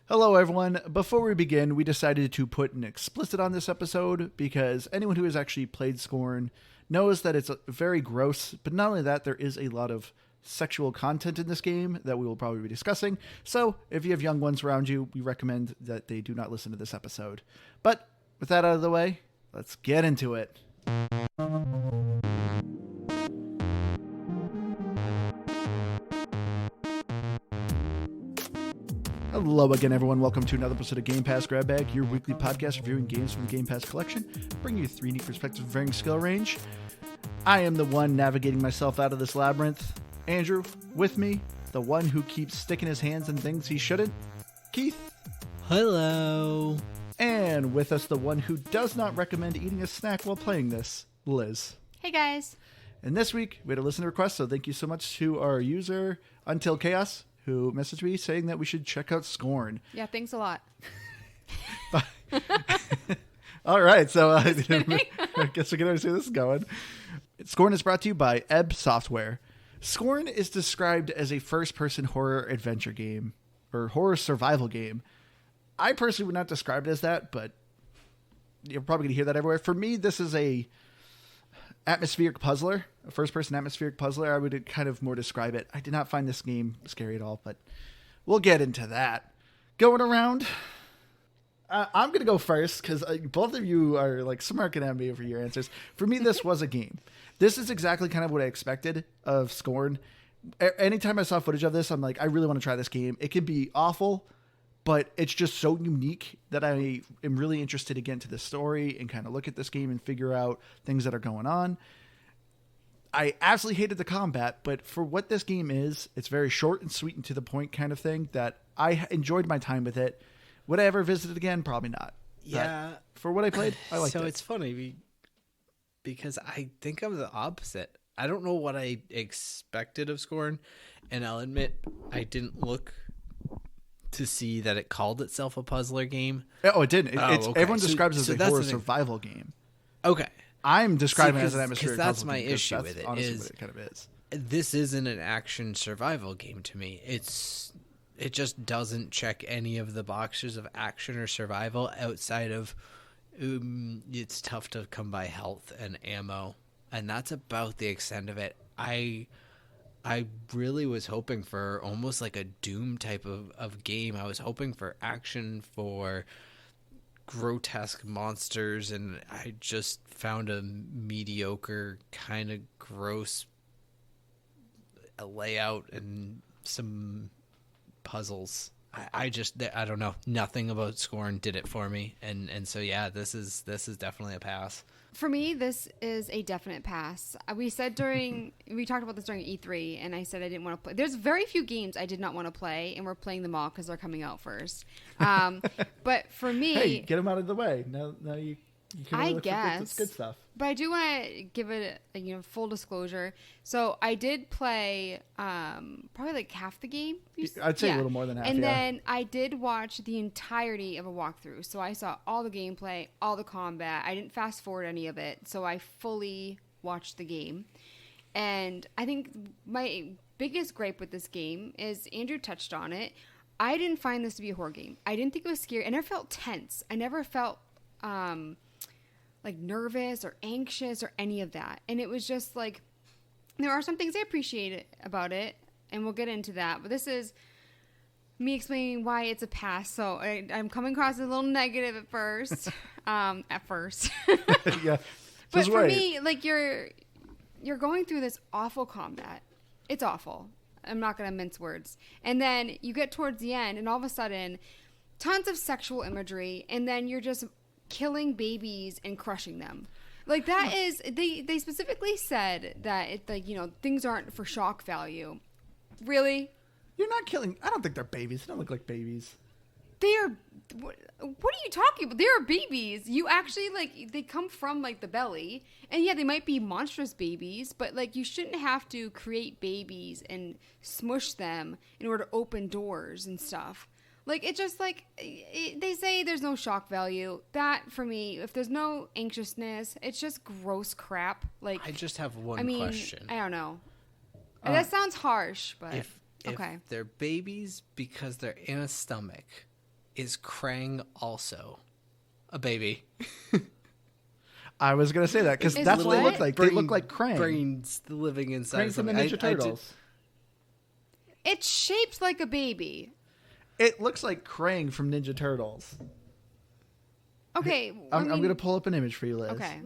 Hello, everyone. Before we begin, we decided to put an explicit on this episode because anyone who has actually played Scorn knows that it's very gross, but not only that, there is a lot of sexual content in this game that we will probably be discussing. So if you have young ones around you, we recommend that they do not listen to this episode. But with that out of the way, let's get into it. Hello again, everyone. Welcome to another episode of Game Pass Grab Bag, your weekly podcast reviewing games from the Game Pass collection, bringing you three unique perspectives of varying skill range. I am the one navigating myself out of this labyrinth. Andrew, with me, the one who keeps sticking his hands in things he shouldn't. Keith. Hello. And with us, the one who does not recommend eating a snack while playing this, Liz. Hey, guys. And this week, we had a listener request, so thank you so much to our user, Until Chaos, who messaged me saying that we should check out Scorn. Yeah, thanks a lot. All right, so I guess we can already see where this is going. Scorn is brought to you by Ebb Software. Scorn is described as a first-person horror adventure game, or horror survival game. I personally would not describe it as that, but you're probably going to hear that everywhere. For me, this is a atmospheric puzzler, a first-person atmospheric puzzler. I would kind of more describe it. I did not find this game scary at all, but we'll get into that. Going around, I'm going to go first because both of you are like smirking at me over your answers. For me, this was a game. This is exactly kind of what I expected of Scorn. Anytime I saw footage of this, I'm like, I really want to try this game. It can be awful, but it's just so unique that I am really interested to get into the story and kind of look at this game and figure out things that are going on. I absolutely hated the combat, but for what this game is, it's very short and sweet and to the point kind of thing that I enjoyed my time with it. Would I ever visit it again? Probably not. Yeah. But for what I played, I liked it. So it's funny because I think I'm the opposite. I don't know what I expected of Scorn, and I'll admit I didn't look to see that it called itself a puzzler game. Oh, it didn't. Okay. Everyone describes it as a horror survival game. Okay. I'm describing it as an atmospheric puzzle. That's my issue with it. Honestly what it kind of is. This isn't an action survival game to me. It just doesn't check any of the boxes of action or survival outside of it's tough to come by health and ammo, and that's about the extent of it. I really was hoping for almost like a Doom type of game. I was hoping for action, for grotesque monsters, and I just found a mediocre, kind of gross layout and some puzzles. I don't know. Nothing about Scorn did it for me, and so yeah, this is definitely a pass. For me, this is a definite pass. We talked about this during E3, and I said I didn't want to play. There's very few games I did not want to play, and we're playing them all because they're coming out first. But for me, hey, get them out of the way. Now you can really guess it's good stuff. But I do want to give it full disclosure. So I did play probably like half the game. I'd say a little more than half. And then I did watch the entirety of a walkthrough. So I saw all the gameplay, all the combat. I didn't fast forward any of it. So I fully watched the game. And I think my biggest gripe with this game is Andrew touched on it. I didn't find this to be a horror game. I didn't think it was scary. I never felt tense. I never felt like nervous or anxious or any of that. And it was just like, there are some things I appreciate about it, and we'll get into that. But this is me explaining why it's a pass. So I'm coming across as a little negative at first. Yeah. But for me, like you're going through this awful combat. It's awful. I'm not going to mince words. And then you get towards the end, and all of a sudden, tons of sexual imagery, and then you're just killing babies and crushing them. Like that is, they specifically said that it, like, things aren't for shock value. Really? You're not killing. I don't think they're babies. They don't look like babies. They are. What are you talking about? They are babies. You actually, like, they come from like the belly, and yeah, they might be monstrous babies, but like you shouldn't have to create babies and smush them in order to open doors and stuff. Like, it's just like, they say there's no shock value. That, for me, if there's no anxiousness, it's just gross crap. Like, I just have one question. I don't know. That sounds harsh, but if okay. they're babies because they're in a stomach, Is Krang also a baby? I was gonna say that because Is that's what they what? look like. They look like Krang. Brains living inside Krang from the something. Ninja Turtles. It's shaped like a baby. It looks like Krang from Ninja Turtles. Okay, I'm going to pull up an image for you, Liz. Okay.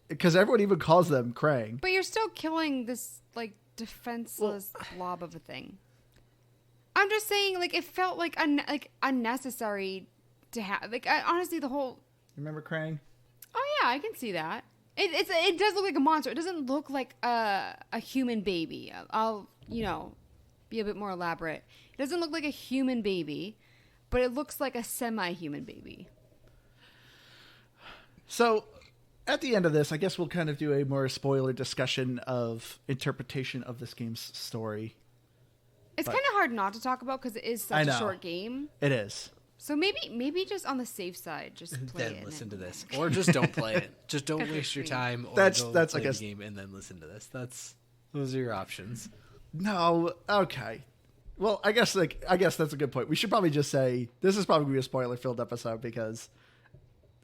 Because everyone even calls them Krang. but you're still killing this like defenseless blob of a thing. I'm just saying, like it felt like unnecessary to have. Like honestly, the whole. Remember Krang? Oh yeah, I can see that. It does look like a monster. It doesn't look like a human baby. I'll be a bit more elaborate. It doesn't look like a human baby, but it looks like a semi-human baby. So, at the end of this, I guess we'll kind of do a more spoiler discussion of interpretation of this game's story. It's kind of hard not to talk about because it is such a short game. It is. So maybe just on the safe side, just play it. Then listen to this, or just don't play it. Just don't waste your time. Or That's play I guess the game and then listen to this. Those are your options. No, okay. Well, I guess that's a good point. We should probably just say this is probably gonna be a spoiler-filled episode because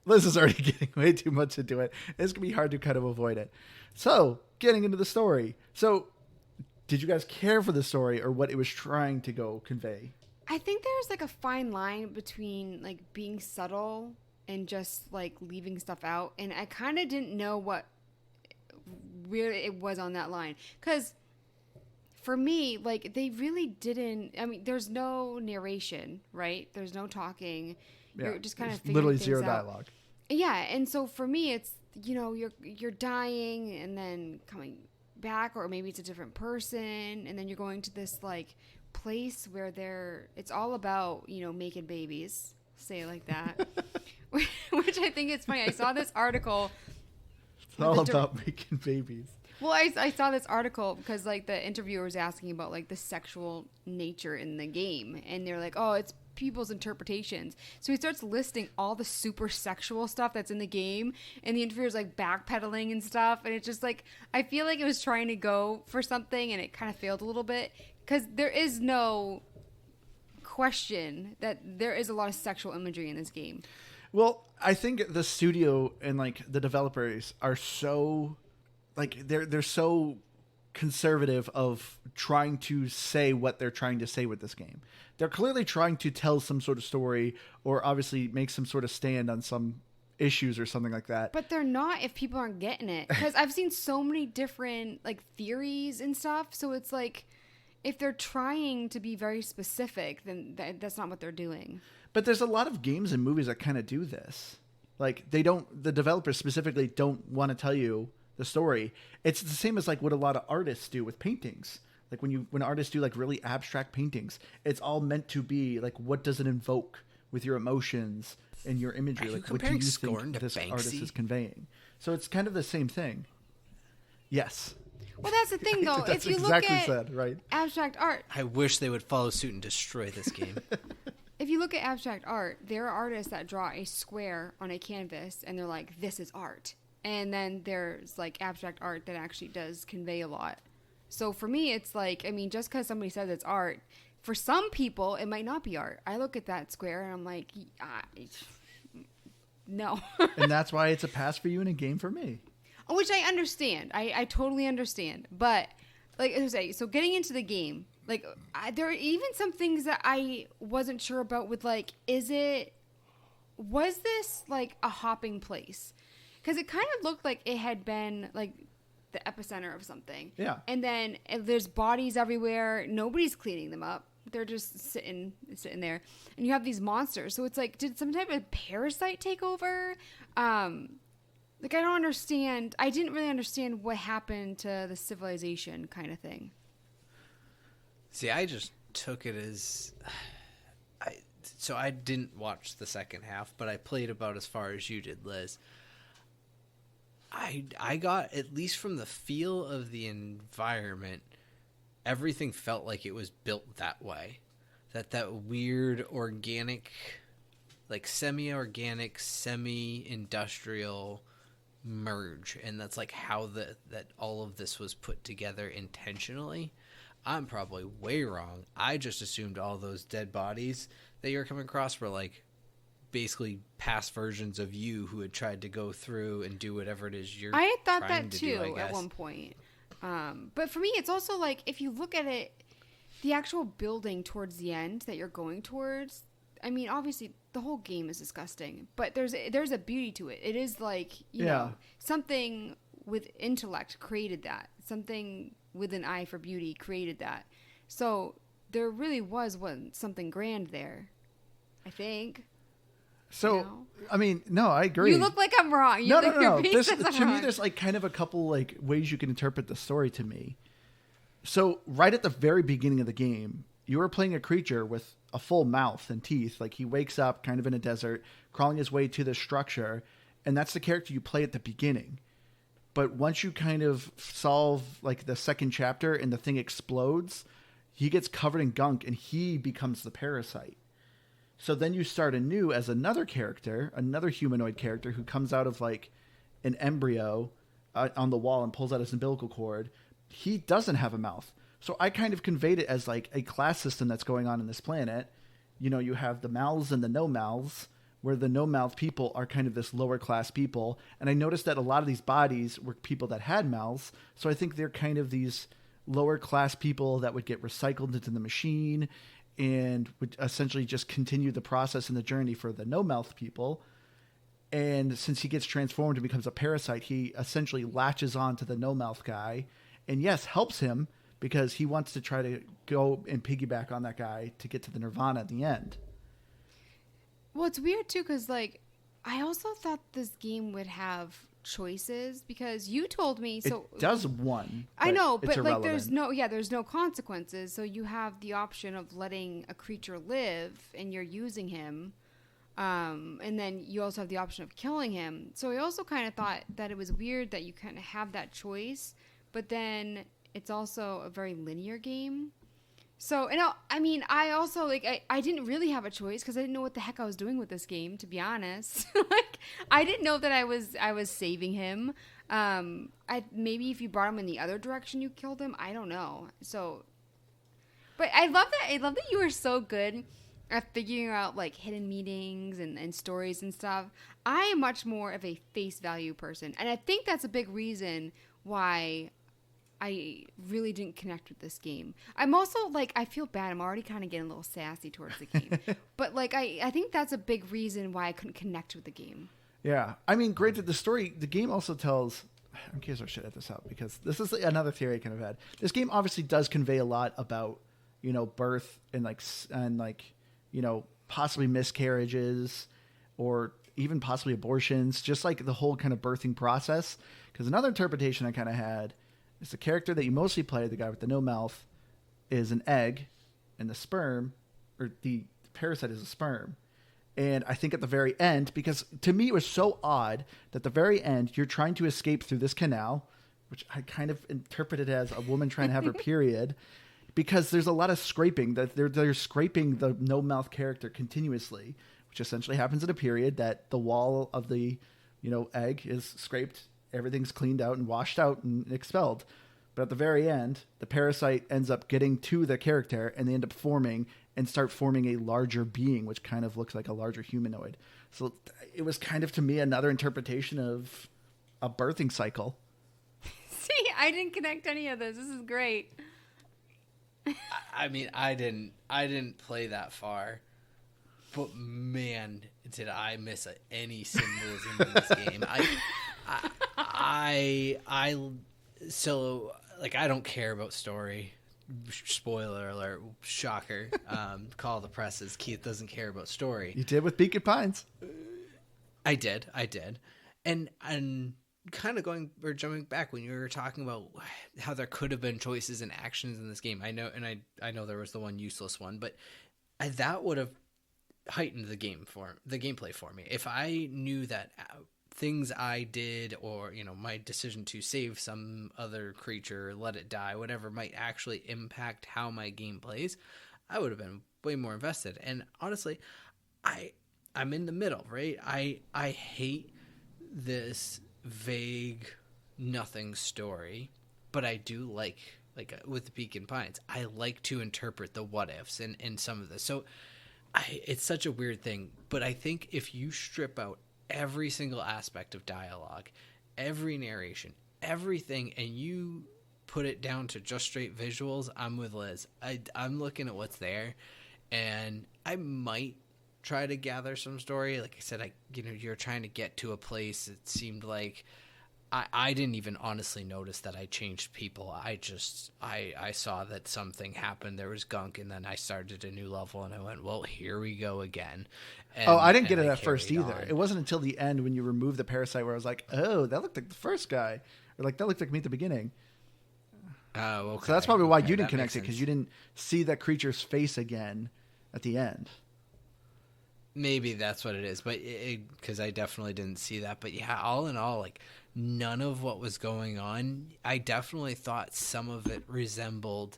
Liz is already getting way too much into it. It's gonna be hard to kind of avoid it. So, getting into the story. So, did you guys care for the story or what it was trying to go convey? I think there's like a fine line between like being subtle and just like leaving stuff out, and I kind of didn't know where it was on that line because for me, like they really didn't. I mean, there's no narration, right? There's no talking. You're just kind of figuring literally things zero out. dialogue. Yeah, and so for me, it's you're dying and then coming back, or maybe it's a different person, and then you're going to this like place where it's all about making babies, say it like that. Which I think is funny. I saw this article. It's all about making babies. Well, I saw this article because like the interviewer was asking about like the sexual nature in the game, and they're like, oh, it's people's interpretations. So he starts listing all the super sexual stuff that's in the game, and the interviewer's like backpedaling and stuff, and it's just like I feel like it was trying to go for something and it kind of failed a little bit because there is no question that there is a lot of sexual imagery in this game. Well, I think the studio and like the developers are so like they're so conservative of trying to say what they're trying to say with this game. They're clearly trying to tell some sort of story or obviously make some sort of stand on some issues or something like that. But they're not if people aren't getting it. Because I've seen so many different like theories and stuff. So it's like if they're trying to be very specific, then that's not what they're doing. But there's a lot of games and movies that kind of do this. Like the developers specifically don't want to tell you the story. It's the same as like what a lot of artists do with paintings. Like when artists do like really abstract paintings, it's all meant to be like, what does it invoke with your emotions and your imagery? Like what do you Scorn think this Banksy? artist is conveying? So it's kind of the same thing. Yes. Well, that's the thing though. That's if you exactly look at said, right? abstract art, I wish they would follow suit and destroy this game. if you look at abstract art, there are artists that draw a square on a canvas and they're like, this is art. And then there's like abstract art that actually does convey a lot. So for me, it's like, I mean, just because somebody says it's art, for some people, it might not be art. I look at that square and I'm like, no. And that's why it's a pass for you and a game for me. Which I understand. I totally understand. But like I was saying, so getting into the game, like there are even some things that I wasn't sure about with like, was this like a hopping place? Because it kind of looked like it had been like the epicenter of something. Yeah. And then there's bodies everywhere. Nobody's cleaning them up. They're just sitting there. And you have these monsters. So it's like, did some type of parasite take over? Like, I don't understand. I didn't really understand what happened to the civilization kind of thing. See, I just took it as... So I didn't watch the second half, but I played about as far as you did, Liz. I got, at least from the feel of the environment, everything felt like it was built that way. That weird organic, like semi-organic, semi-industrial merge, and that's like how that all of this was put together intentionally. I'm probably way wrong. I just assumed all those dead bodies that you were coming across were like basically past versions of you who had tried to go through and do whatever it is you're I had thought trying that to too do, I guess. at one point. But for me, it's also like, if you look at it, the actual building towards the end that you're going towards, I mean, obviously the whole game is disgusting, but there's a beauty to it. It is like, you know, something with intellect created that. Something with an eye for beauty created that. So there really was something grand there, I think. So, You know? I mean, no, I agree. You look like I'm wrong. No. Your face says I'm To me, wrong. there's like kind of a couple like ways you can interpret the story to me. So right at the very beginning of the game, you are playing a creature with a full mouth and teeth. Like he wakes up kind of in a desert, crawling his way to the structure. And that's the character you play at the beginning. But once you kind of solve like the second chapter and the thing explodes, he gets covered in gunk and he becomes the parasite. So then you start anew as another character, another humanoid character who comes out of like an embryo on the wall and pulls out his umbilical cord. He doesn't have a mouth. So I kind of conveyed it as like a class system that's going on in this planet. You know, you have the mouths and the no mouths, where the no mouth people are kind of this lower class people. And I noticed that a lot of these bodies were people that had mouths. So I think they're kind of these lower class people that would get recycled into the machine and would essentially just continue the process and the journey for the no mouth people. And since he gets transformed and becomes a parasite, he essentially latches on to the no mouth guy and yes, helps him because he wants to try to go and piggyback on that guy to get to the nirvana at the end. Well, it's weird too, because like I also thought this game would have choices, because you told me so. It does one. I know, but like irrelevant. there's no consequences. So you have the option of letting a creature live, and you're using him, and then you also have the option of killing him. So I also kind of thought that it was weird that you kind of have that choice, but then it's also a very linear game. So, and I mean, I also, like, I didn't really have a choice because I didn't know what the heck I was doing with this game, to be honest. Like, I didn't know that I was saving him. Maybe if you brought him in the other direction, you killed him. I don't know. So, but I love that you were so good at figuring out, like, hidden meanings and stories and stuff. I am much more of a face value person. And I think that's a big reason why I really didn't connect with this game. I'm also, like, I feel bad. I'm already kind of getting a little sassy towards the game. But, like, I think that's a big reason why I couldn't connect with the game. Yeah. I mean, granted, the game also tells... In case I should edit this out, because this is another theory I kind of had. This game obviously does convey a lot about, you know, birth and, you know, possibly miscarriages or even possibly abortions, just, like, the whole kind of birthing process. Because another interpretation I kind of had... is the character that you mostly play, the guy with the no mouth, is an egg, and the sperm, or the parasite is a sperm. And I think at the very end, because to me it was so odd that at the very end you're trying to escape through this canal, which I kind of interpreted as a woman trying to have her period, because there's a lot of scraping. That they're scraping the no mouth character continuously, which essentially happens at a period that the wall of the, you know, egg is scraped. Everything's cleaned out and washed out and expelled. But at the very end, the parasite ends up getting to the character and they end up forming and start forming a larger being, which kind of looks like a larger humanoid. So it was kind of, to me, another interpretation of a birthing cycle. See, I didn't connect any of this. This is great. I mean, I didn't play that far. But man, did I miss any symbolism in this game. So, like, I don't care about story. Spoiler alert, shocker. Call the presses. Keith doesn't care about story. You did with Beacon Pines. I did. And kind of jumping back when you were talking about how there could have been choices and actions in this game. I know there was the one useless one, but that would have heightened the gameplay for me. If I knew that things I did, or, you know, my decision to save some other creature, let it die, whatever, might actually impact how my game plays, I would have been way more invested. And honestly, I'm in the middle, right? I hate this vague nothing story, but I do like with the Beacon Pines, I like to interpret the what ifs in some of this. So It's such a weird thing, but I think if you strip out every single aspect of dialogue, every narration, everything, and you put it down to just straight visuals, I'm with Liz. I'm looking at what's there, and I might try to gather some story. Like I said, you're trying to get to a place. It seemed like I didn't even honestly notice that I changed people. I saw that something happened. There was gunk, and then I started a new level, and I went, well, here we go again. And, I didn't get it at first either. on. It wasn't until the end when you removed the parasite where I was like, oh, that looked like the first guy. Or like, that looked like me at the beginning. Oh, okay. So that's probably why you didn't that connect it, makes because sense. you didn't see that creature's face again at the end. Maybe that's what it is, but because I definitely didn't see that. But yeah, all in all, like, none of what was going on, I definitely thought some of it resembled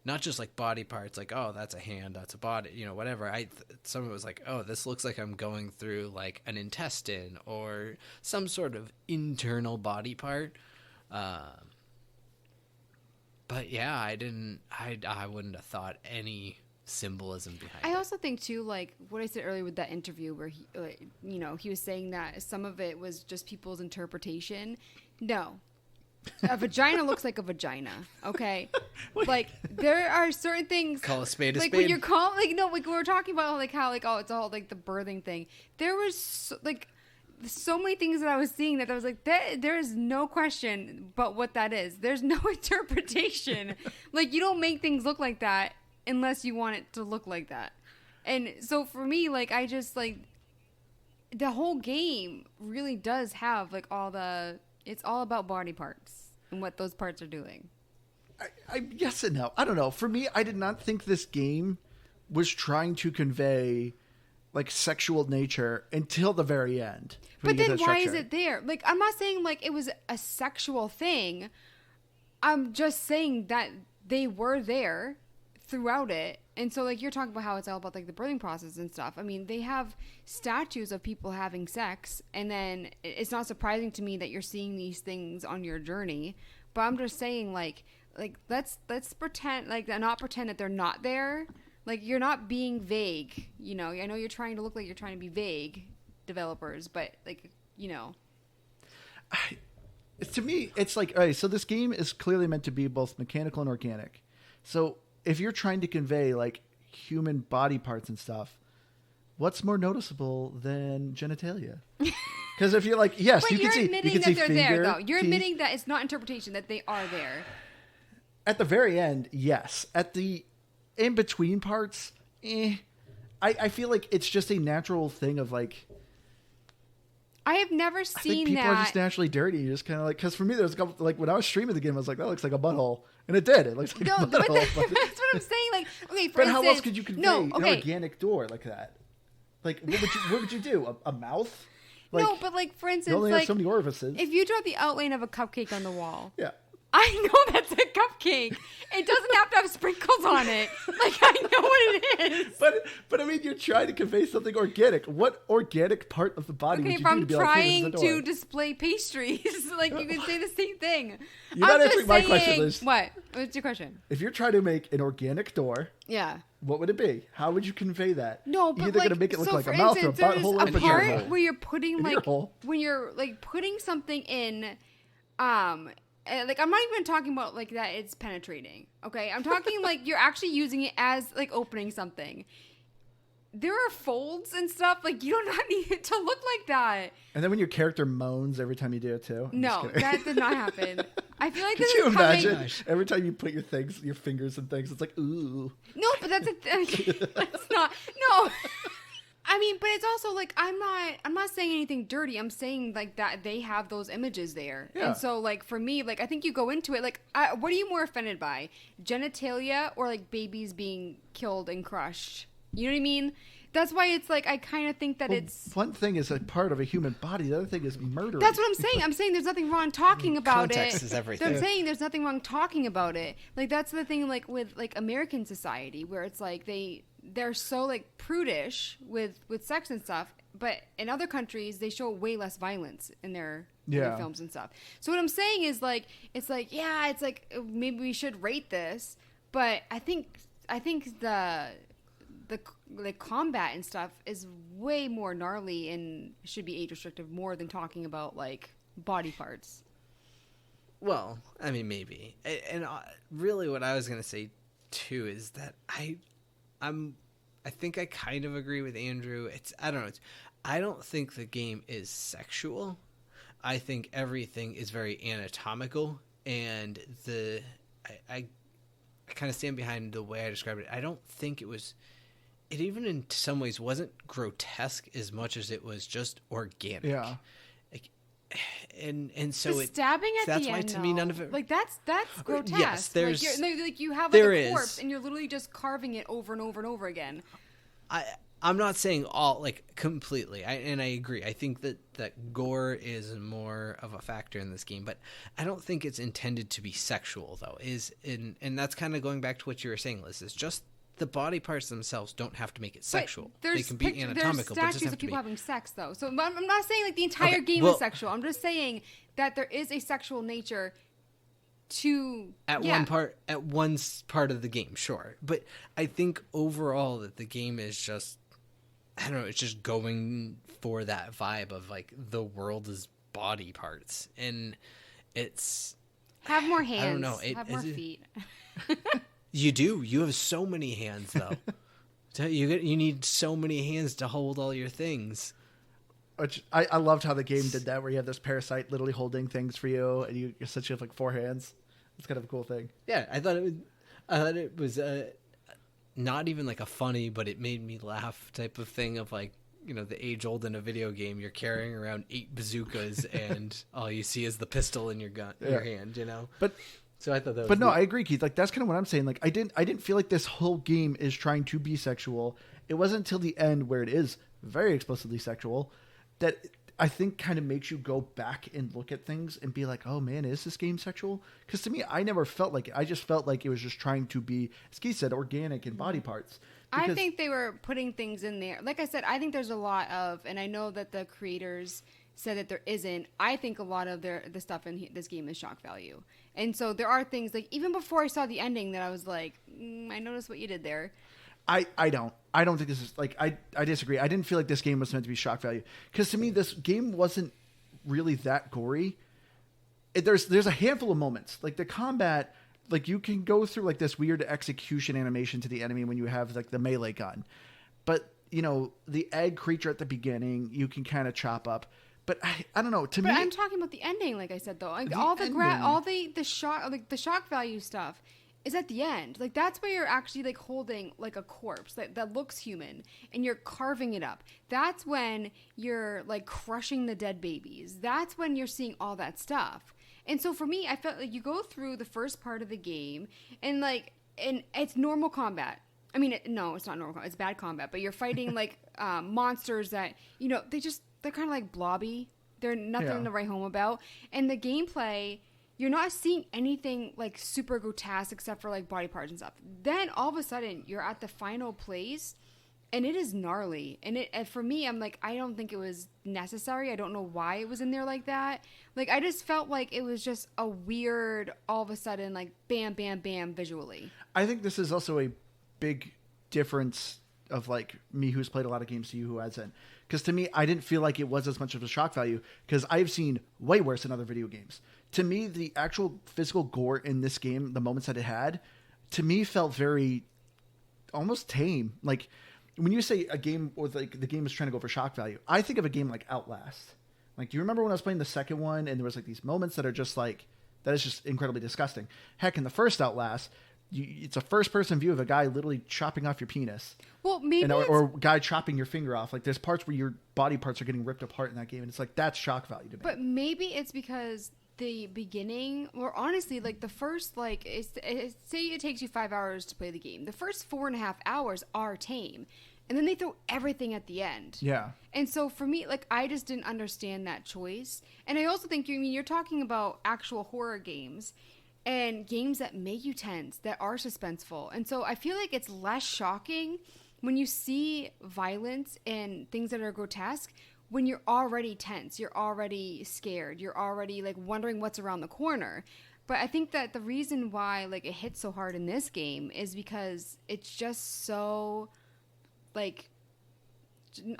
not just like body parts, like, oh, that's a hand, that's a body, whatever. Some of it was like, oh, this looks like I'm going through like an intestine or some sort of internal body part. But yeah, I wouldn't have thought any symbolism behind it. I also think too, like what I said earlier with that interview where he, he was saying that some of it was just people's interpretation. No, a vagina looks like a vagina. Okay, like there are certain things. Call a spade a like spade. when you're calling, like we were talking about, like how like it's all like the birthing thing. There was so many things that I was seeing that I was like, there is no question but what that is. There's no interpretation. Like you don't make things look like that unless you want it to look like that. And so for me, like, I just, like, the whole game really does have, like, it's all about body parts and what those parts are doing. I yes and no. I don't know. For me, I did not think this game was trying to convey, like, sexual nature until the very end. But then why is it there? Like, I'm not saying, like, it was a sexual thing. I'm just saying that they were there throughout it. And so, like, you're talking about how it's all about, like, the birthing process and stuff. I mean, they have statues of people having sex, and then it's not surprising to me that you're seeing these things on your journey. But I'm just saying, like let's pretend, like, not pretend that they're not there. Like, you're not being vague, I know you're trying to look like you're trying to be vague, developers, but, like, To me, it's like, all right, so this game is clearly meant to be both mechanical and organic. So if you're trying to convey like human body parts and stuff, what's more noticeable than genitalia? Because if you're like, yes, but you can see, admitting that they're there, though. You're admitting that it's not interpretation, that they are there. At the very end, yes. At the in between parts, I feel like it's just a natural thing of like. I have never I seen think people that. are just naturally dirty. You just kind of like, because for me, there's a couple, like when I was streaming the game, I was like, that looks like a butthole. And it did. It looks like a butthole. But that's what I'm saying. Like, okay, for But instance, how else could you convey an okay. organic door like that? Like, what would you do? A mouth? Like, No, but like, for you instance, only like, have so many orifices. if you draw the outline of a cupcake on the wall, Yeah. I know that's a cupcake. It doesn't have to have sprinkles on it. Like, I know what it is. But I mean, you're trying to convey something organic. What organic part of the body Okay, would if you do I'm to be like, hey, trying this is a door? to display pastries, like, you can say the same thing. You're not I'm just answering my question, saying- Liz. What? What's your question? If you're trying to make an organic door, Yeah. what would it be? How would you convey that? No, but you're either like, going to make it look so like for a mouth instance, or a there's butthole or a a part vagina. where you're putting An like ear hole. when you're like putting something in, like I'm not even talking about like that it's penetrating. Okay, I'm talking like you're actually using it as like opening something. There are folds and stuff, like you do not need it to look like that. And then when your character moans every time you do it too. I'm just No, kidding. that did not happen. I feel like Could this you is coming. imagine every time you put your fingers and things, it's like ooh. No, but that's that's not no. I mean, but it's also like I'm not saying anything dirty. I'm saying like that they have those images there, Yeah. and so like for me, like I think you go into it like, what are you more offended by, genitalia or like babies being killed and crushed? You know what I mean? That's why it's like I kind of think that it's. One thing is a part of a human body. The other thing is murder. That's what I'm saying. I'm saying there's nothing wrong talking about Context it. is everything. I'm saying there's nothing wrong talking about it. Like that's the thing, like with like American society, where it's like they're so like prudish with sex and stuff, but in other countries they show way less violence in their films and stuff. So what I'm saying is like it's like maybe we should rate this, but I think the like combat and stuff is way more gnarly and should be age restrictive more than talking about like body parts. Well, I mean, maybe. And really what I was going to say too is that I think I kind of agree with Andrew. I don't know. I don't think the game is sexual. I think everything is very anatomical, and I kind of stand behind the way I described it. I don't think it even in some ways wasn't grotesque as much as it was just organic. Yeah. Like, and so the stabbing at that's the why end, to me none of it, like that's grotesque. Yes, there's like you have like there a corpse is. and you're literally just carving it over and over and over again. I'm not saying all, like, completely, and I agree. I think that gore is more of a factor in this game, but I don't think it's intended to be sexual, though. And that's kind of going back to what you were saying, Liz. Is just the body parts themselves don't have to make it sexual. They can be anatomical, but there's just statues have of to be. people having sex, though. So I'm not saying like the entire game is sexual. I'm just saying that there is a sexual nature to one part of the game, sure. But I think overall that the game is just, I don't know, it's just going for that vibe of like the world is body parts, and it's have more hands. I don't know. Have more feet. You do. You have so many hands, though. You need so many hands to hold all your things. Which I loved how the game did that, where you have this parasite literally holding things for you, and you essentially have like 4 hands. It's kind of a cool thing. Yeah, I thought it was not even like a funny, but it made me laugh type of thing of like, you know, the age old in a video game, you're carrying around 8 bazookas and all you see is the pistol in your your hand, you know? But so I thought that was But no, neat. I agree, Keith. Like that's kind of what I'm saying. Like I didn't feel like this whole game is trying to be sexual. It wasn't until the end where it is very explicitly sexual that I think kind of makes you go back and look at things and be like, oh man, is this game sexual? Because to me, I never felt like it. I just felt like it was just trying to be, as Keith said, organic and body parts. I think they were putting things in there. Like I said, I think there's a lot of, and I know that the creators said that there isn't. I think a lot of the stuff in this game is shock value. And so there are things, like even before I saw the ending, that I was like, I noticed what you did there. I don't think this is like, I disagree. I didn't feel like this game was meant to be shock value. Because to me, this game wasn't really that gory. There's a handful of moments. Like the combat, like you can go through like this weird execution animation to the enemy when you have like the melee gun. But, you know, the egg creature at the beginning, you can kind of chop up. But I don't know. To me, I'm talking about the ending, like I said, though. Like all the shock, like the shock value stuff is at the end. Like that's where you're actually like holding like a corpse that looks human and you're carving it up. That's when you're like crushing the dead babies. That's when you're seeing all that stuff. And so for me, I felt like you go through the first part of the game and it's normal combat. I mean, no, it's not normal combat. It's bad combat, but you're fighting like monsters that, you know, they're kind of like blobby. They're nothing to write home about. And the gameplay, you're not seeing anything like super grotesque except for like body parts and stuff. Then all of a sudden you're at the final place and it is gnarly. And for me, I'm like, I don't think it was necessary. I don't know why it was in there like that. Like, I just felt like it was just a weird, all of a sudden, like bam, bam, bam visually. I think this is also a big difference of like me who's played a lot of games to you who hasn't. Because to me, I didn't feel like it was as much of a shock value because I've seen way worse in other video games. To me, the actual physical gore in this game, the moments that it had, to me felt very almost tame. Like when you say a game or like the game is trying to go for shock value, I think of a game like Outlast. Like, do you remember when I was playing the second one and there was like these moments that are just like, that is just incredibly disgusting. Heck, in the first Outlast, it's a first-person view of a guy literally chopping off your penis. Well, maybe or a guy chopping your finger off. Like, there's parts where your body parts are getting ripped apart in that game, and it's like, that's shock value to me. But maybe it's because the beginning, or honestly, like the first, like, say it takes you 5 hours to play the game. The first 4.5 hours are tame. And then they throw everything at the end. Yeah. And so for me, like, I just didn't understand that choice. And I also think, you're talking about actual horror games and games that make you tense, that are suspenseful. And so I feel like it's less shocking when you see violence and things that are grotesque when you're already tense, you're already scared, you're already like wondering what's around the corner. But I think that the reason why like it hits so hard in this game is because it's just so like, I'm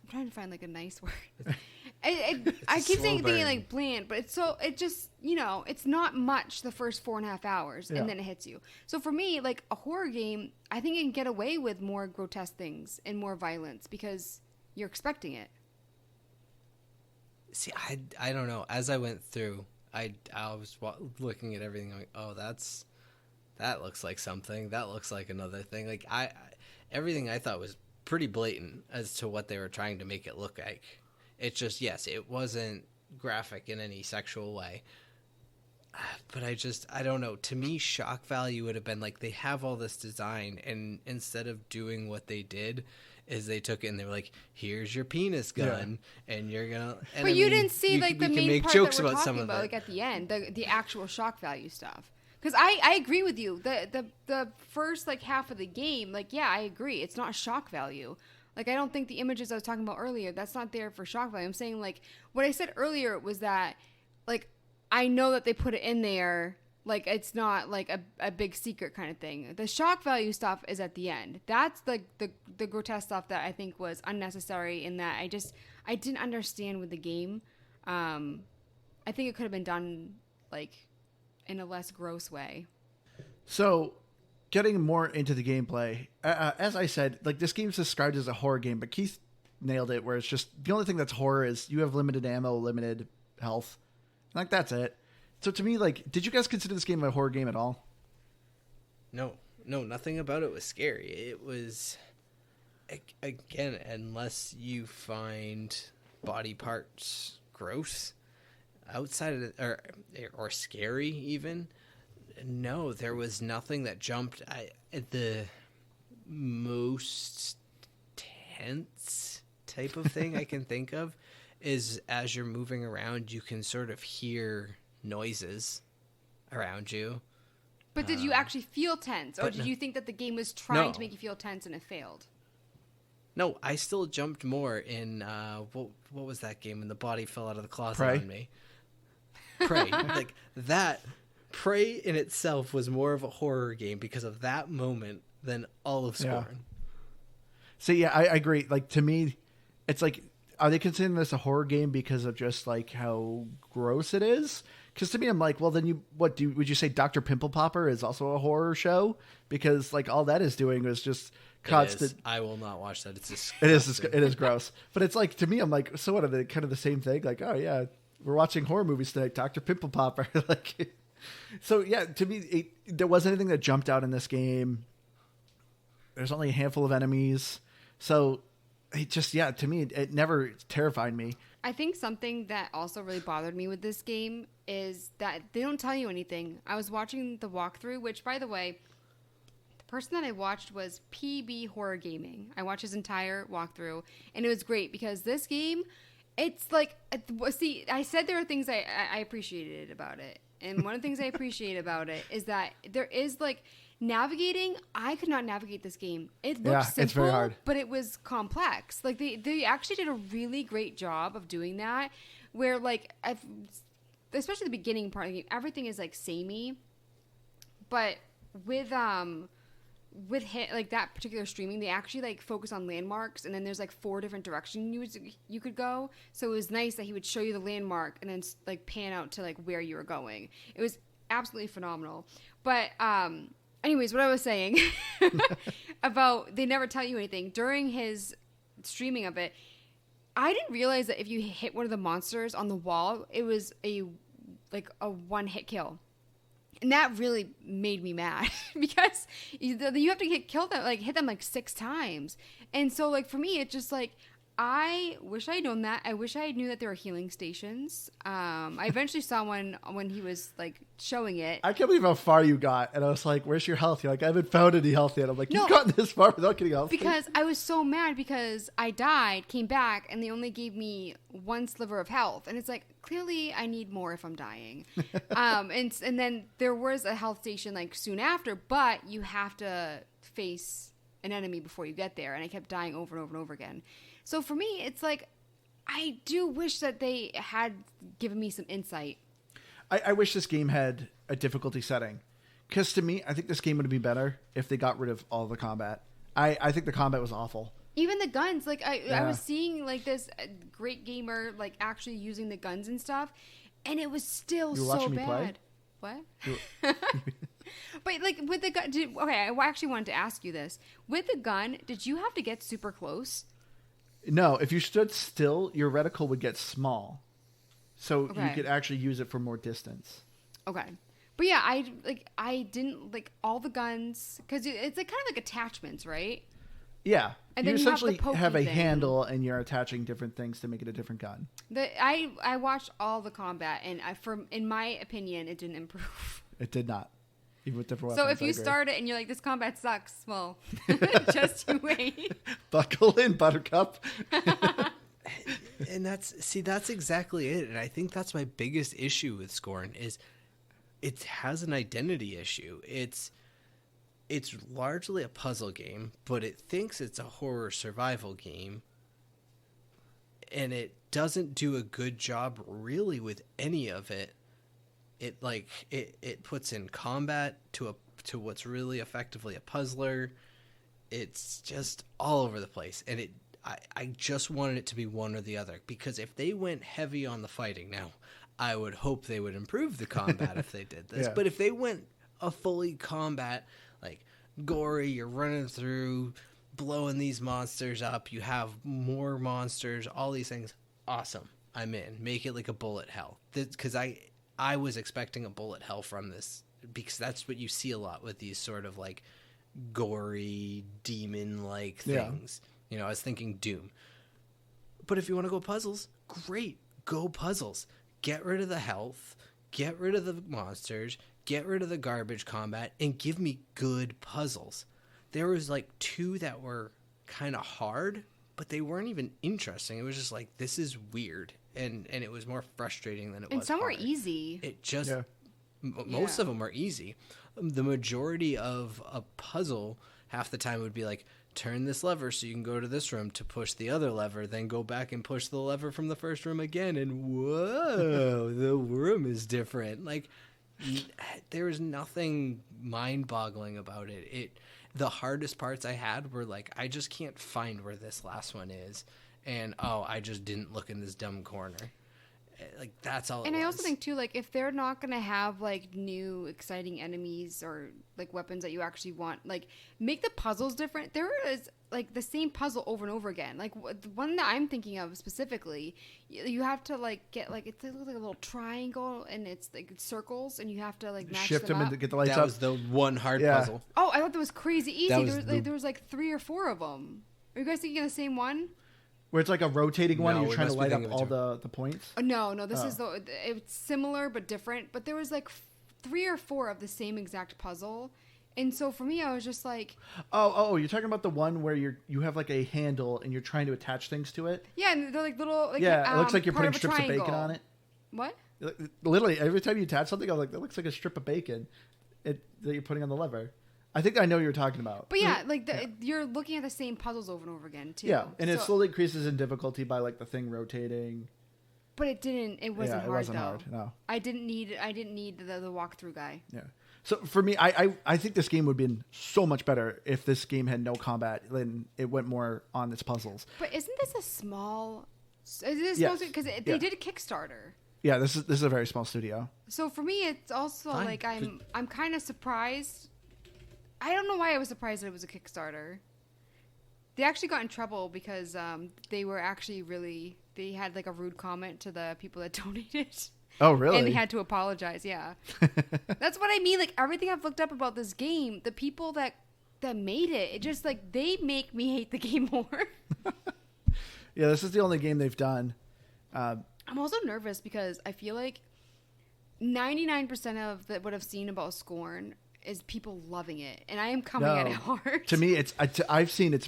trying to find like a nice word. I keep thinking like bland, but it just, it's not much the first 4.5 hours, and then it hits you. So for me, like a horror game, I think it can get away with more grotesque things and more violence because you're expecting it. See, I don't know. As I went through, I was looking at everything like, oh, that looks like something. That looks like another thing. Like everything I thought was pretty blatant as to what they were trying to make it look like. It's just, yes, it wasn't graphic in any sexual way. But I don't know. To me, shock value would have been like, they have all this design, and instead of doing what they did, is they took it and they were like, here's your penis gun, and you're gonna. And but you didn't see like the main part jokes that we're about talking some of about, it. like at the end, the actual shock value stuff. Because I agree with you. The first like half of the game, like I agree, it's not shock value. Like I don't think the images I was talking about earlier, that's not there for shock value. I'm saying like what I said earlier was that like I know that they put it in there. Like, it's not, like, a big secret kind of thing. The shock value stuff is at the end. That's, the grotesque stuff that I think was unnecessary in that I didn't understand with the game. I think it could have been done, like, in a less gross way. So, getting more into the gameplay, as I said, like, this game's described as a horror game, but Keith nailed it, where it's just, the only thing that's horror is you have limited ammo, limited health. Like, that's it. So to me, like, did you guys consider this game a horror game at all? No, nothing about it was scary. It was, again, unless you find body parts gross outside of it, or scary even, no, there was nothing that jumped. The most tense type of thing I can think of is as you're moving around, you can sort of hear noises around you. But did you actually feel tense? Or did you think that the game was trying to make you feel tense and it failed? No, I still jumped more in, what was that game when the body fell out of the closet Prey? on me? Prey. Like, that, Prey in itself was more of a horror game because of that moment than all of Scorn. Yeah. So yeah, I agree. Like, to me, it's like, are they considering this a horror game because of just like how gross it is? Because to me, I'm like, well, then would you say Dr. Pimple Popper is also a horror show? Because like all that is doing is just constant. I will not watch that. It's disgusting. It is gross. But it's like, to me, I'm like, so what are they kind of the same thing? Like, oh yeah, we're watching horror movies tonight. Dr. Pimple Popper. Like, so yeah, to me, there wasn't anything that jumped out in this game. There's only a handful of enemies. So it just, to me, it never terrified me. I think something that also really bothered me with this game is that they don't tell you anything. I was watching the walkthrough, which, by the way, the person that I watched was PB Horror Gaming. I watched his entire walkthrough, and it was great because this game, it's like, see, I said there are things I appreciated about it. And one of the things I appreciate about it is that there is like navigating. I could not navigate this game. It looked simple, it's very hard, but it was complex. Like they actually did a really great job of doing that. Where like, especially the beginning part of the game, everything is like samey. But with like that particular streaming, they actually like focus on landmarks, and then there's like 4 different directions you could go. So it was nice that he would show you the landmark and then like pan out to like where you were going. It was absolutely phenomenal. But anyways, what I was saying about they never tell you anything during his streaming of it. I didn't realize that if you hit one of the monsters on the wall, it was a 1-hit kill. And that really made me mad because you have to hit them like 6 times. And so like for me, it's just like, I wish I had known that. I wish I knew that there were healing stations. I eventually saw one when he was like showing it. I can't believe how far you got. And I was like, where's your health? You're like, I haven't found any health yet. I'm like, you've gotten this far without getting health. Because I was so mad because I died, came back, and they only gave me 1 sliver of health. And it's like, clearly I need more if I'm dying. And then there was a health station like soon after, but you have to face an enemy before you get there. And I kept dying over and over and over again. So for me, it's like, I do wish that they had given me some insight. I wish this game had a difficulty setting. Because to me, I think this game would be better if they got rid of all the combat. I think the combat was awful. Even the guns, like I was Yeah. seeing like this great gamer like actually using the guns and stuff, and it was still You were so watching me bad. play? What? But like with the gun, okay, I actually wanted to ask you this. With the gun, did you have to get super close? No, if you stood still, your reticle would get small, so you Okay. could actually use it for more distance. Okay. But yeah, I didn't like all the guns because it's like kind of like attachments, right? Yeah, And you then you have the essentially pokey have a thing. handle, and you're attaching different things to make it a different gun. I watched all the combat, and in my opinion, it didn't improve. It did not, even with different So weapons. if I you agree. start it and you're like, this combat sucks, well, just you wait. Buckle in, Buttercup. And that's exactly it. And I think that's my biggest issue with Scorn is it has an identity issue. It's largely a puzzle game, but it thinks it's a horror survival game. And it doesn't do a good job really with any of it. It puts in combat to what's really effectively a puzzler. It's just all over the place, and I just wanted it to be one or the other, because if they went heavy on the fighting, now I would hope they would improve the combat if they did this. Yeah. But if they went a fully combat, like gory, you're running through, blowing these monsters up, you have more monsters, all these things, awesome. I'm in. Make it like a bullet hell. Because I was expecting a bullet hell from this, because that's what you see a lot with these sort of like gory demon-like Yeah. things. You know, I was thinking Doom. But if you want to go puzzles, great. Go puzzles. Get rid of the health. Get rid of the monsters. Get rid of the garbage combat. And give me good puzzles. There was like 2 that were kind of hard, but they weren't even interesting. It was just like, this is weird. And it was more frustrating than it was And some were hard. easy. It just... Yeah. Most of them are easy. The majority of a puzzle, half the time, would be like, turn this lever so you can go to this room to push the other lever, then go back and push the lever from the first room again, and whoa, the room is different. Like, there is nothing mind-boggling about it. The hardest parts I had were like, I just can't find where this last one is, and I just didn't look in this dumb corner. Like, that's all. And it I was. also think too, like if they're not gonna have like new exciting enemies or like weapons that you actually want, like make the puzzles different. There is like the same puzzle over and over again. Like the one that I'm thinking of specifically, you have to like get like it's like a little triangle and it's like circles and you have to like match Shift them them up. and get the lights That up. was the one hard Yeah. puzzle. Oh, I thought that was crazy easy. That was There was like 3 or 4 of them. Are you guys thinking of the same one? Where it's like a rotating one, No, and you're we trying to must be light up thinking of all a the points. No, this is it's similar but different. But there was like 3 or 4 of the same exact puzzle, and so for me, I was just like, Oh, you're talking about the one where you have like a handle and you're trying to attach things to it. yeah, and they're like little, like, Yeah, it looks like you're part putting of a strips of bacon triangle. on it. What? Literally, every time you attach something, I'm like, that looks like a strip of bacon that you're putting on the lever. I think I know what you're talking about. But yeah, like you're looking at the same puzzles over and over again too. Yeah, and it So- slowly increases in difficulty by like the thing rotating. But it didn't. It wasn't Yeah, it hard wasn't though. hard, no. I didn't need the walkthrough guy. Yeah. So for me, I think this game would have been so much better if this game had no combat and it went more on its puzzles. But isn't this a small? Is this Yes. because they Yeah. did a Kickstarter? Yeah, this is a very small studio. So for me, it's also Fine. like I'm kind of surprised. I don't know why I was surprised that it was a Kickstarter. They actually got in trouble because they were actually they had like a rude comment to the people that donated. Oh, really? And they had to apologize. Yeah, that's what I mean. Like everything I've looked up about this game, the people that made it just like they make me hate the game more. Yeah, this is the only game they've done. I'm also nervous because I feel like 99% of what I've seen about Scorn is people loving it, and I am coming at it hard. To me, I've seen it's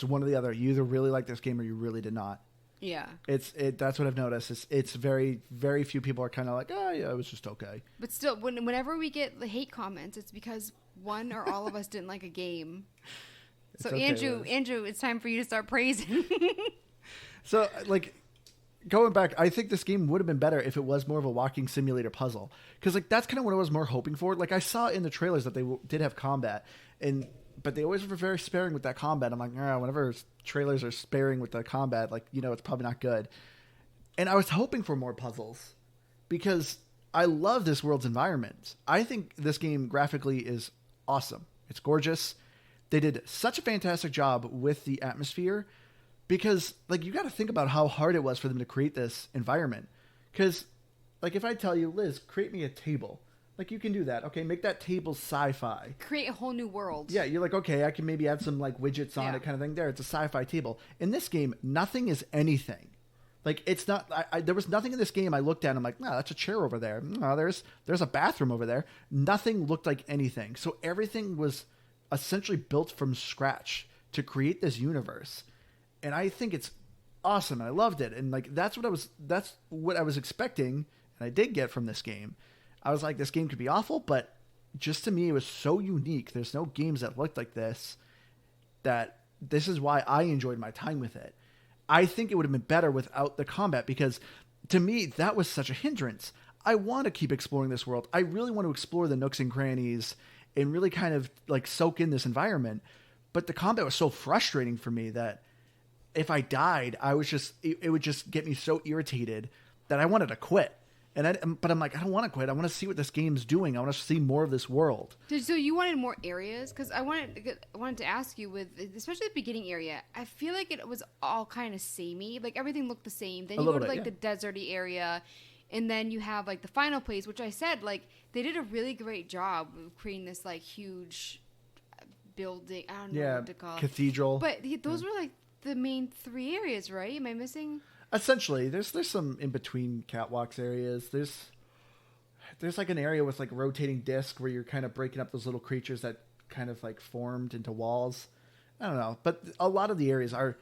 one or the other. You either really like this game or you really did not. Yeah, That's what I've noticed. It's very, very few people are kind of like, oh yeah, it was just okay. but still, whenever we get the hate comments, it's because one or all of us didn't like a game. So okay, Liz. Andrew, it's time for you to start praising. So like going back, I think this game would have been better if it was more of a walking simulator puzzle, because like that's kind of what I was more hoping for. Like I saw in the trailers that they did have combat, and but they always were very sparing with that combat. I'm like, whenever trailers are sparing with the combat, like, it's probably not good. And I was hoping for more puzzles because I love this world's environment. I think this game graphically is awesome. It's gorgeous. They did such a fantastic job with the atmosphere because, like, you got to think about how hard it was for them to create this environment. Because, like, if I tell you, Liz, create me a table, like, you can do that. Okay, make that table sci-fi. Create a whole new world. Yeah, you're like, okay, I can maybe add some, like, widgets on it kind of thing there. It's a sci-fi table. In this game, nothing is anything. Like, it's not, there was nothing in this game I looked at and I'm like, no, that's a chair over there. No, there's a bathroom over there. Nothing looked like anything. So everything was essentially built from scratch to create this universe. And I think it's awesome. And I loved it. And, like, that's what I was expecting. And I did get from this game. I was like, this game could be awful, but just to me, it was so unique. There's no games that looked like this, that this is why I enjoyed my time with it. I think it would have been better without the combat because to me, that was such a hindrance. I want to keep exploring this world. I really want to explore the nooks and crannies and really kind of like soak in this environment. But the combat was so frustrating for me that if I died, it would just get me so irritated that I wanted to quit. But I'm like, I don't want to quit. I want to see what this game's doing. I want to see more of this world. So you wanted more areas? Because I wanted to ask you, with especially the beginning area, I feel like it was all kind of samey. Like everything looked the same. Then you go to like the deserty area, and then you have like the final place, which I said like they did a really great job of creating this like huge building. I don't know what to call it. Cathedral. But those were like the main 3 areas, right? Am I missing? Essentially, there's some in between catwalks areas. There's like an area with like a rotating disc where you're kind of breaking up those little creatures that kind of like formed into walls. I don't know, but a lot of the areas are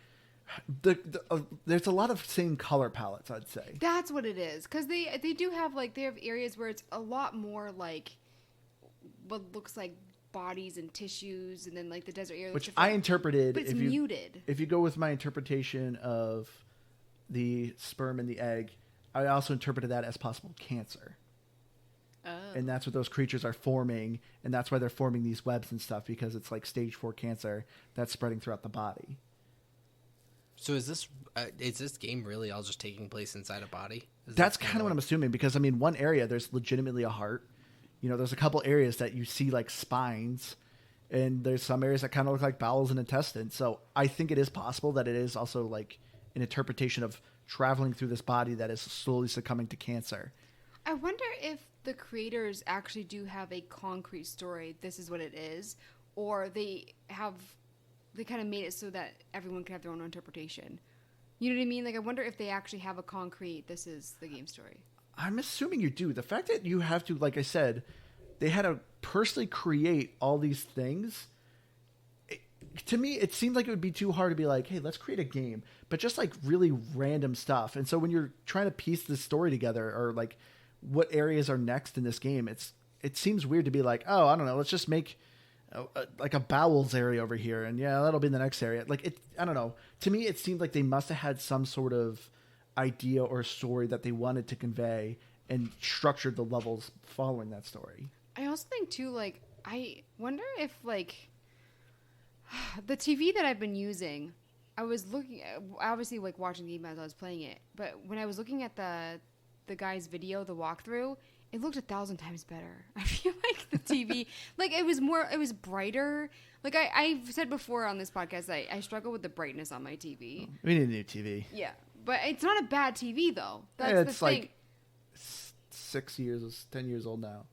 there's a lot of same color palettes, I'd say. That's what it is, because they do have like they have areas where it's a lot more like what looks like bodies and tissues, and then like the desert area, which I interpreted. But it's muted. If you go with my interpretation of the sperm and the egg, I also interpreted that as possible cancer. Oh. And that's what those creatures are forming, and that's why they're forming these webs and stuff, because it's like stage 4 cancer that's spreading throughout the body. So is this game really all just taking place inside a body? That's kind of what I'm assuming, because I mean, one area there's legitimately a heart. There's a couple areas that you see like spines, and there's some areas that kind of look like bowels and intestines. So I think it is possible that it is also like an interpretation of traveling through this body that is slowly succumbing to cancer. I wonder if the creators actually do have a concrete story, this is what it is, or they kind of made it so that everyone can have their own interpretation. You know what I mean? Like, I wonder if they actually have a concrete, this is the game story. I'm assuming you do. The fact that you have to, like I said, they had to personally create all these things. To me, it seemed like it would be too hard to be like, hey, let's create a game, but just like really random stuff. And so when you're trying to piece this story together, or like what areas are next in this game, it seems weird to be like, oh, I don't know, let's just make like a bowels area over here, and yeah, that'll be the next area. Like I don't know. To me, it seemed like they must have had some sort of idea or story that they wanted to convey and structured the levels following that story. I also think too, like, I wonder if like the TV that I've been using, I was looking at, obviously like watching the game as I was playing it, but when I was looking at the guy's video, the walkthrough, it looked 1,000 times better. I feel like the TV, like it was brighter. Like I've said before on this podcast, I struggle with the brightness on my TV. We need a new TV. Yeah, but it's not a bad TV though. That's it's the thing. Like 10 years old now.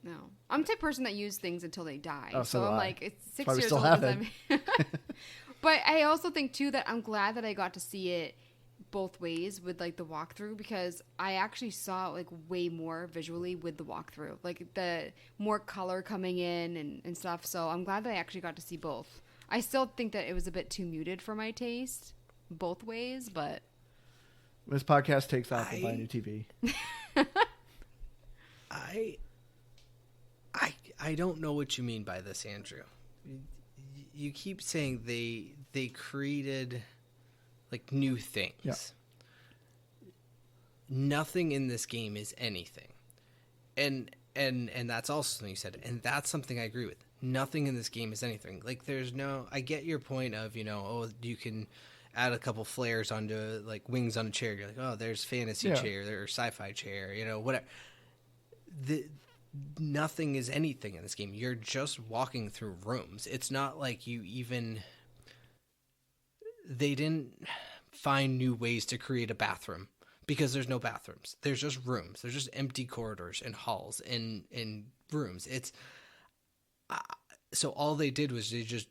No, I'm the type of person that use things until they die. Oh, so I'm I. like, it's 6 That's why we years still old. have it. But I also think too that I'm glad that I got to see it both ways with like the walkthrough, because I actually saw like way more visually with the walkthrough, like the more color coming in and stuff. So I'm glad that I actually got to see both. I still think that it was a bit too muted for my taste both ways, but when this podcast takes off, we'll buy a new TV. I don't know what you mean by this, Andrew. You keep saying they created like new things. Yeah. Nothing in this game is anything. And And that's also something you said, and that's something I agree with. Nothing in this game is anything. Like, there's no... I get your point of, you can add a couple flares onto, like, wings on a chair. You're like, oh, there's fantasy chair, there's sci-fi chair, whatever. Nothing is anything in this game. You're just walking through rooms. It's not like you even... They didn't find new ways to create a bathroom, because there's no bathrooms. There's just rooms. There's just empty corridors and halls and rooms. It's so all they did was they just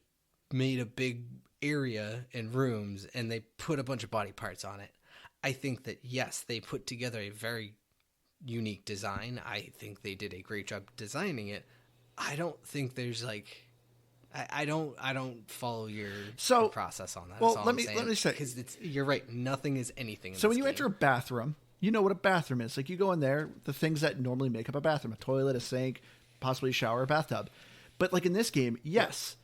made a big area and rooms, and they put a bunch of body parts on it. I think that, yes, they put together a very unique design. I think they did a great job designing it. I don't think there's like... I don't follow your process on that. Well, let me say, because you're right. Nothing is anything. So when you enter a bathroom, you know what a bathroom is. Like, you go in there, the things that normally make up a bathroom: a toilet, a sink, possibly a shower, a bathtub. But like in this game, yes,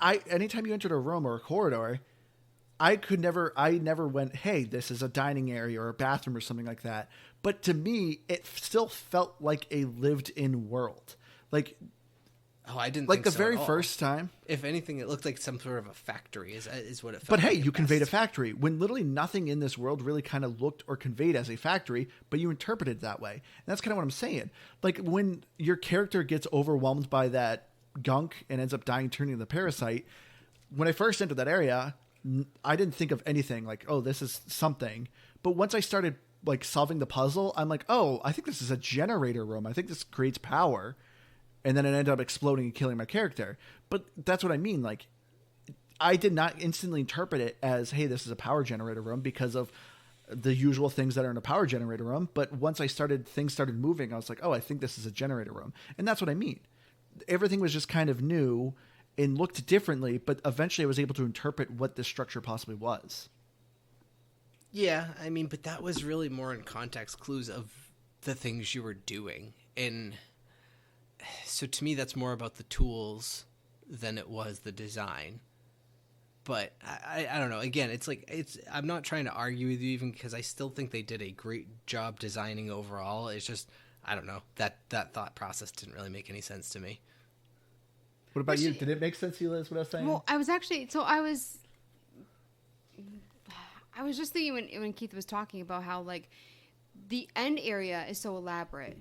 anytime you entered a room or a corridor, I never went, hey, this is a dining area or a bathroom or something like that. But to me, it still felt like a lived-in world. Like. Oh, I didn't like think the so very at all. First time. If anything, it looked like some sort of a factory is what it felt But hey, like you at conveyed a best. factory when literally nothing in this world really kind of looked or conveyed as a factory, but you interpreted it that way. And that's kind of what I'm saying. Like, when your character gets overwhelmed by that gunk and ends up dying, turning into the parasite, when I first entered that area, I didn't think of anything like, oh, this is something. But once I started like solving the puzzle, I'm like, oh, I think this is a generator room. I think this creates power. And then it ended up exploding and killing my character. But that's what I mean. Like, I did not instantly interpret it as, hey, this is a power generator room, because of the usual things that are in a power generator room. But once things started moving, I was like, oh, I think this is a generator room. And that's what I mean. Everything was just kind of new and looked differently, but eventually I was able to interpret what this structure possibly was. Yeah, I mean, but that was really more in context clues of the things you were doing. And so to me, that's more about the tools than it was the design. But I don't know. Again, I'm not trying to argue with you, even because I still think they did a great job designing overall. It's just, I don't know, that thought process didn't really make any sense to me. What about you? Did it make sense to you, Liz, what I was saying? Well, I was just thinking when Keith was talking about how, like, the end area is so elaborate.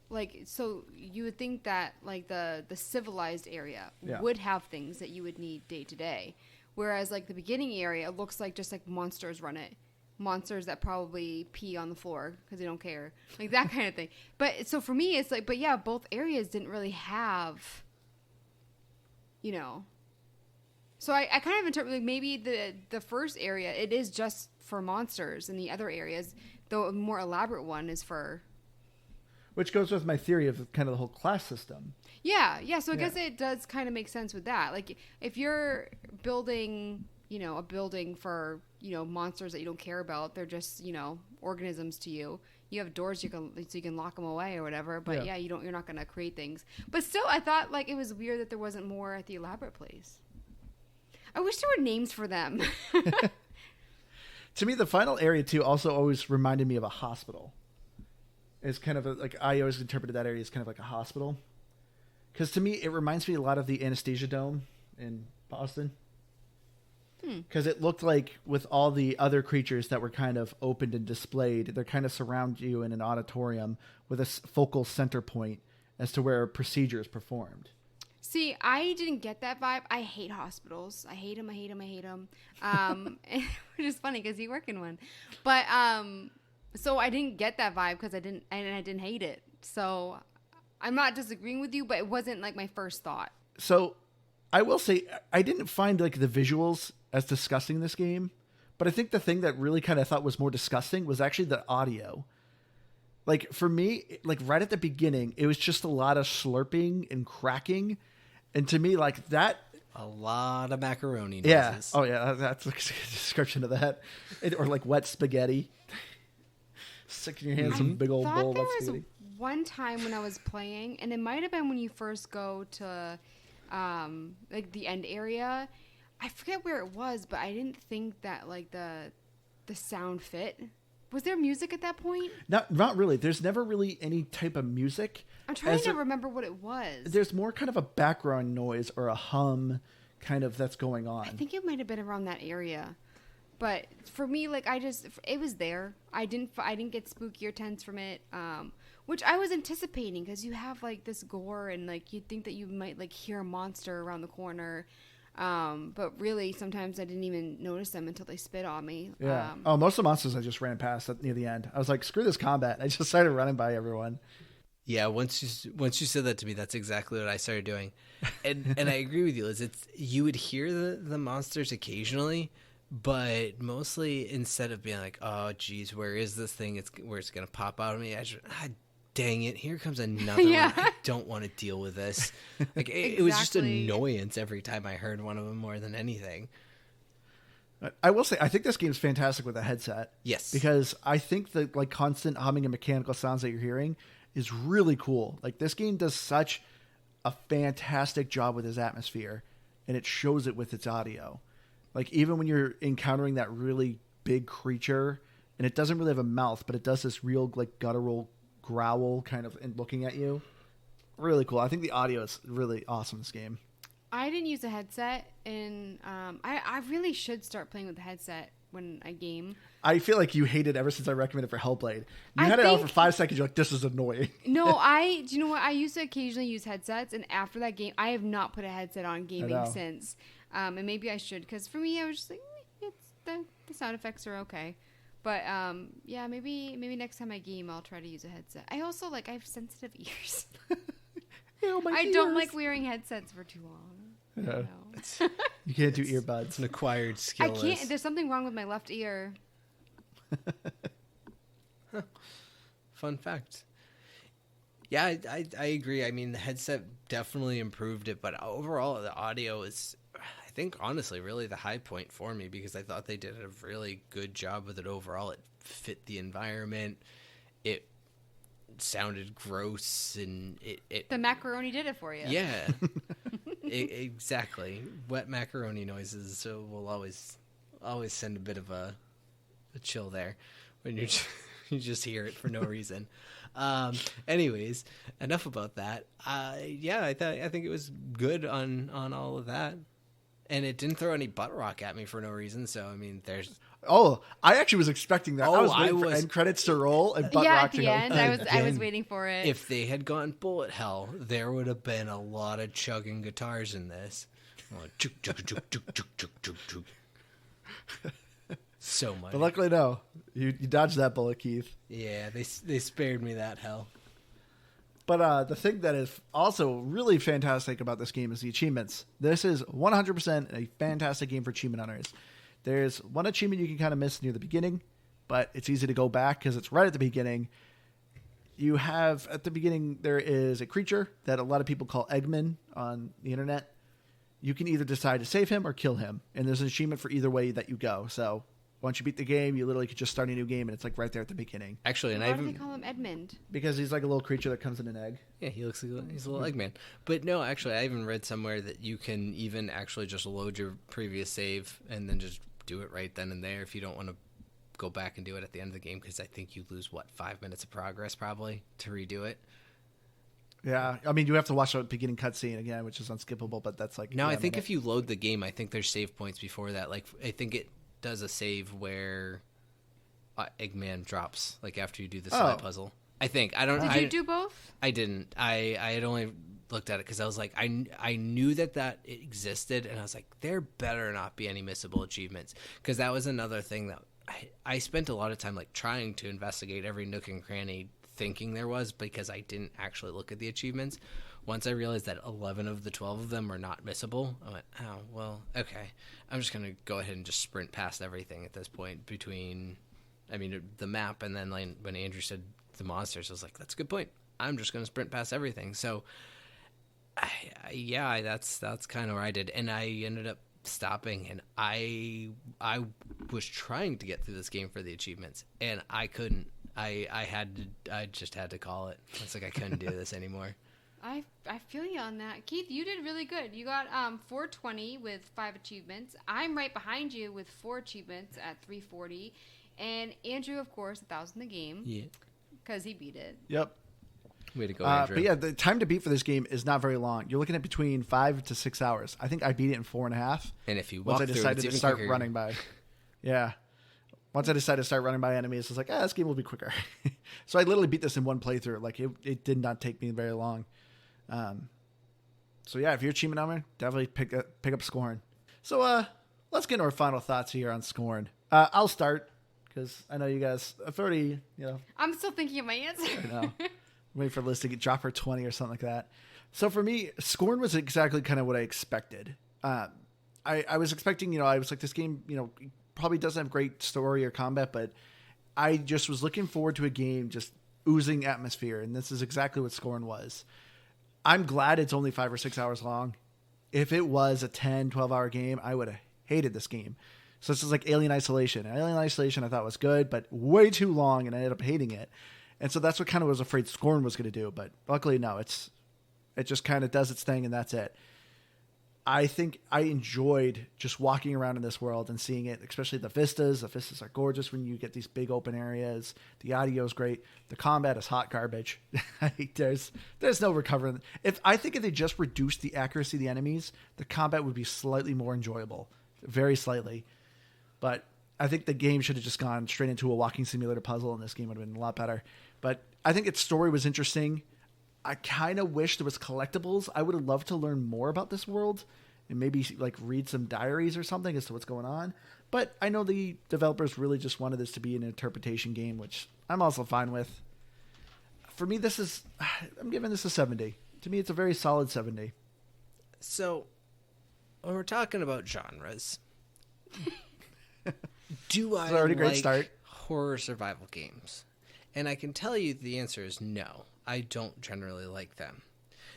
Like, so you would think that, like, the civilized area would have things that you would need day to day. Whereas, like, the beginning area looks like just, like, monsters run it. Monsters that probably pee on the floor because they don't care. Like, that kind of thing. But, so for me, it's like, but yeah, both areas didn't really have, So I kind of interpret, like, maybe the first area, it is just for monsters. And the other areas, the more elaborate one, is for... Which goes with my theory of kind of the whole class system. Yeah. So I guess it does kind of make sense with that. Like, if you're building, a building for, monsters that you don't care about, they're just, organisms to you. You have doors so you can lock them away or whatever. But you're not going to create things. But still, I thought, like, it was weird that there wasn't more at the elaborate place. I wish there were names for them. To me, the final area too also always reminded me of a hospital. It's kind of I always interpreted that area as kind of like a hospital. Because to me, it reminds me a lot of the Anesthesia Dome in Boston. Because it looked like, with all the other creatures that were kind of opened and displayed, they kind of surround you in an auditorium with a focal center point as to where a procedure is performed. See, I didn't get that vibe. I hate hospitals. I hate them. Which is funny because you work in one. But, so I didn't get that vibe because I didn't hate it. So I'm not disagreeing with you, but it wasn't like my first thought. So I will say I didn't find like the visuals as disgusting in this game, but I think the thing that really kind of thought was more disgusting was actually the audio. Like, for me, like right at the beginning, it was just a lot of slurping and cracking. And to me, like that... A lot of macaroni noises. Yeah. Oh, yeah. That's a description of that. Or like wet spaghetti. Sticking your hands in a big old bowl of wet spaghetti. There was one time when I was playing, and it might have been when you first go to like the end area. I forget where it was, but I didn't think that like the sound fit Was there music at that point? Not really. There's never really any type of music. I'm trying to remember what it was. There's more kind of a background noise or a hum kind of that's going on. I think it might have been around that area. But for me, like, it was there. I didn't get spooky or tense from it, which I was anticipating because you have, like, this gore and, like, you'd think that you might, like, hear a monster around the corner. But really, sometimes I didn't even notice them until they spit on me. Yeah. Most of the monsters I just ran past near the end. I was like, screw this combat. I just started running by everyone. Yeah, once you said that to me, that's exactly what I started doing, and I agree with you, Liz. You would hear the monsters occasionally, but mostly instead of being like, oh geez, where is this thing? Where it's gonna pop out of me. Dang it! Here comes another one. I don't want to deal with this. Like it was just annoyance every time I heard one of them more than anything. I will say, I think this game's fantastic with a headset. Yes, because I think the like constant humming and mechanical sounds that you're hearing is really cool. Like this game does such a fantastic job with its atmosphere, and it shows it with its audio. Like even when you're encountering that really big creature, and it doesn't really have a mouth, but it does this real like guttural growl kind of in looking at you. Really cool. I think the audio is really awesome in this game. I didn't use a headset, and I really should start playing with the headset when I game. I feel like you hate it ever since I recommended it for Hellblade. You had it out for 5 seconds. You're like, this is annoying. No, do you know what? I used to occasionally use headsets, and after that game, I have not put a headset on gaming since. And maybe I should, because for me, I was just like, the sound effects are okay. But yeah, maybe next time I game, I'll try to use a headset. I also I have sensitive ears. I don't like wearing headsets for too long. Yeah. You can't do earbuds. It's an acquired skill. I can't. There's something wrong with my left ear. Huh. Fun fact. Yeah, I agree. I mean, the headset definitely improved it, but overall, the audio is, I think, honestly, really the high point for me because I thought they did a really good job with it overall. It fit the environment. It sounded gross, and it the macaroni did it for you. Yeah, exactly. Wet macaroni noises. So we'll always send a bit of a chill there when you just hear it for no reason. Anyways, enough about that. Yeah, I think it was good on all of that, and it didn't throw any butt rock at me for no reason. So I mean, there's. Oh, I actually was expecting that. Oh, I was waiting for end credits to roll and butt rock to go. Yeah, at the end, I was waiting for it. If they had gone bullet hell, there would have been a lot of chugging guitars in this. Chuk, chuk, chuk, chuk, chuk, chuk, chuk, chuk. So much. But luckily, no. You dodged that bullet, Keith. Yeah, they spared me that hell. But the thing that is also really fantastic about this game is the achievements. This is 100% a fantastic game for achievement hunters. There's one achievement you can kind of miss near the beginning, but it's easy to go back because it's right at the beginning. You have, at the beginning, there is a creature that a lot of people call Eggman on the internet. You can either decide to save him or kill him, and there's an achievement for either way that you go. So once you beat the game, you literally could just start a new game, and it's like right there at the beginning. Actually, and why do they call him Edmund? Because he's like a little creature that comes in an egg. Yeah, he's a little Eggman. But no, actually, I even read somewhere that you can even actually just load your previous save and then just do it right then and there if you don't want to go back and do it at the end of the game, because I think you lose 5 minutes of progress probably to redo it. Yeah, I mean, you have to watch the beginning cutscene again, which is unskippable, but that's like... No, I think if you load the game, I think there's save points before that. Like, I think it does a save where Eggman drops, like, after you do the side puzzle. I think. I don't... Did you do both? I didn't. I had only looked at it because I was like, I knew that it existed, and I was like, there better not be any missable achievements, because that was another thing that I spent a lot of time, like, trying to investigate every nook and cranny, thinking there was, because I didn't actually look at the achievements. Once I realized that 11 of the 12 of them were not missable, I went, oh, well, okay. I'm just going to go ahead and just sprint past everything at this point between, I mean, the map, and then like, when Andrew said the monsters, I was like, that's a good point. I'm just going to sprint past everything. So, yeah, that's kind of where I did. And I ended up stopping, and I was trying to get through this game for the achievements, and I couldn't. I just had to call it. It's like I couldn't do this anymore. I feel you on that. Keith, you did really good. You got 420 with 5 achievements. I'm right behind you with 4 achievements at 340. And Andrew, of course, 1,000 the game. Yeah. Because he beat it. Yep. Way to go, Andrew. But yeah, the time to beat for this game is not very long. You're looking at between 5 to 6 hours. I think I beat it in 4.5. And if you once walk I through decided it, to it's start even quicker. running by, yeah. Once I decided to start running by enemies, I was like, this game will be quicker. So I literally beat this in one playthrough. Like it did not take me very long. So yeah, if you're a achievement owner, definitely pick up Scorn. So let's get into our final thoughts here on Scorn. I'll start because I know you guys have already, I'm still thinking of my answer. waiting for Liz to drop her 20 or something like that. So for me, Scorn was exactly kind of what I expected. I was expecting, I was like, this game, probably doesn't have great story or combat, but I just was looking forward to a game just oozing atmosphere, and this is exactly what Scorn was. I'm glad it's only 5 or 6 hours long. If it was a 10, 12-hour game, I would have hated this game. So this is like Alien Isolation. Alien Isolation I thought was good, but way too long, and I ended up hating it. And so that's what kind of was afraid Scorn was going to do. But luckily, no, it just kind of does its thing, and that's it. I think I enjoyed just walking around in this world and seeing it, especially the vistas. The vistas are gorgeous when you get these big open areas. The audio is great. The combat is hot garbage. There's no recovering. I think if they just reduced the accuracy of the enemies, the combat would be slightly more enjoyable, very slightly. But I think the game should have just gone straight into a walking simulator puzzle, and this game would have been a lot better. But I think its story was interesting. I kind of wish there was collectibles. I would have loved to learn more about this world and maybe like read some diaries or something as to what's going on. But I know the developers really just wanted this to be an interpretation game, which I'm also fine with. For me, I'm giving this a 70. To me, it's a very solid 70. So, when we're talking about genres, do I already a great like start. horror survival games? And I can tell you the answer is no. I don't generally like them.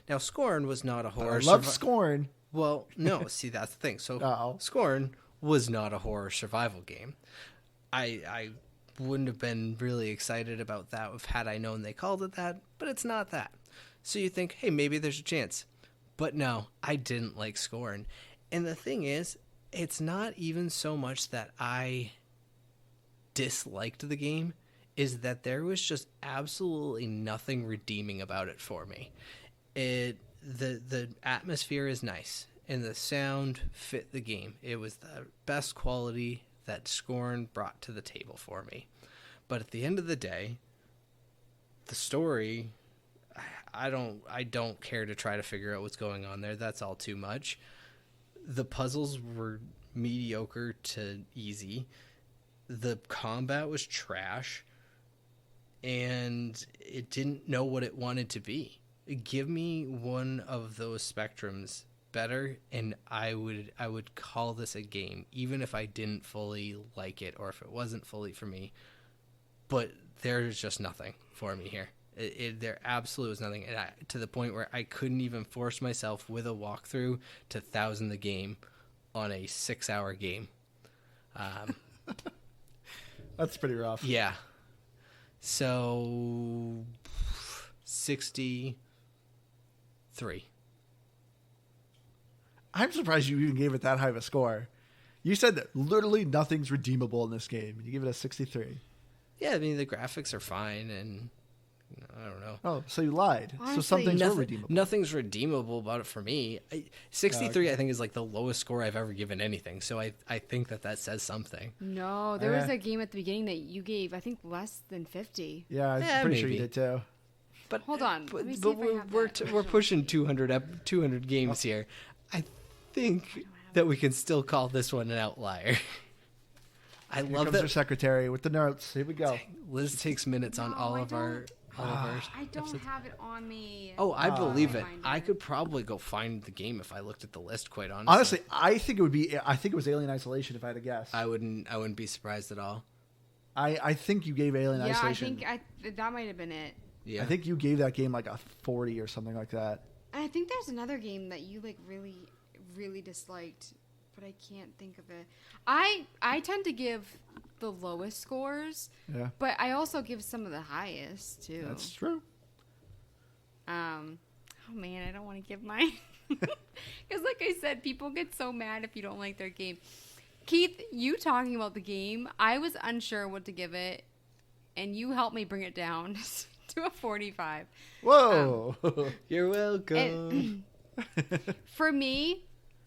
Now, Scorn was not a horror. I love Scorn. Well, no. See, that's the thing. So, Uh-oh. Scorn was not a horror survival game. I wouldn't have been really excited about that had I known they called it that, but it's not that. So you think, hey, maybe there's a chance. But no, I didn't like Scorn. And the thing is, it's not even so much that I disliked the game, is that there was just absolutely nothing redeeming about it for me. The atmosphere is nice, and the sound fit the game. It was the best quality that Scorn brought to the table for me. But at the end of the day, the story, I don't care to try to figure out what's going on there. That's all too much. The puzzles were mediocre to easy. The combat was trash. And it didn't know what it wanted to be. Give me one of those spectrums better, and I would call this a game, even if I didn't fully like it or if it wasn't fully for me. But there's just nothing for me here. There absolutely was nothing, and to the point where I couldn't even force myself with a walkthrough to 1,000 the game on a 6-hour game. That's pretty rough. Yeah. So 63. I'm surprised you even gave it that high of a score. You said that literally nothing's redeemable in this game. You give it a 63. Yeah, I mean, the graphics are fine, and I don't know. Oh, so you lied. Honestly, so some things were redeemable. Nothing's redeemable about it for me. 63, I think, is like the lowest score I've ever given anything. So I think that says something. No, there was a game at the beginning that you gave, I think, less than 50. Yeah, I'm Yeah, pretty sure you maybe. did too. But Hold on, let me see if I have we're that. we're pushing 200 games here. I think that we can still call this one an outlier. I Here love comes that our secretary with the notes. Here we go. Liz takes minutes on No, all I of our. I don't have it on me. Oh, I believe it. Reminder. I could probably go find the game if I looked at the list. Quite honestly, Honestly, I think it was Alien Isolation if I had to guess. I wouldn't be surprised at all. I think you gave Alien Yeah, Isolation. I think that might have been it. Yeah, I think you gave that game like a 40 or something like that. And I think there's another game that you like really, really disliked, but I can't think of it. I tend to give the lowest scores, Yeah, but I also give some of the highest too. that's true. Oh man, I don't want to give mine because, like I said, people get so mad if you don't like their game. Keith, you talking about the game, I was unsure what to give it, and you helped me bring it down to a 45. Whoa. You're welcome. For me,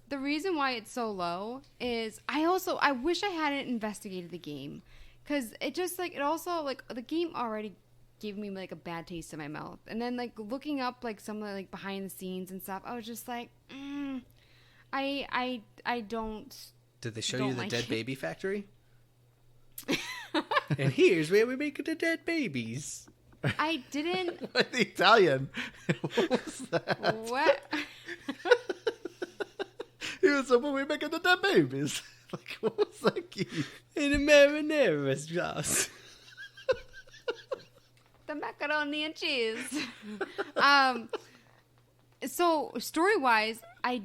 the reason why it's so low is I wish I hadn't investigated the game, because it just like it also like the game already gave me like a bad taste in my mouth, and then like looking up like some of the like behind the scenes and stuff, I was just like, I don't. Did they show don't you the like dead it. baby factory? And here's where we make the dead babies. I didn't. Like the Italian. What was that? What? Here's what we making the dead babies. Like, what was that, Keith? In a marinara sauce. The macaroni and cheese. So story wise, I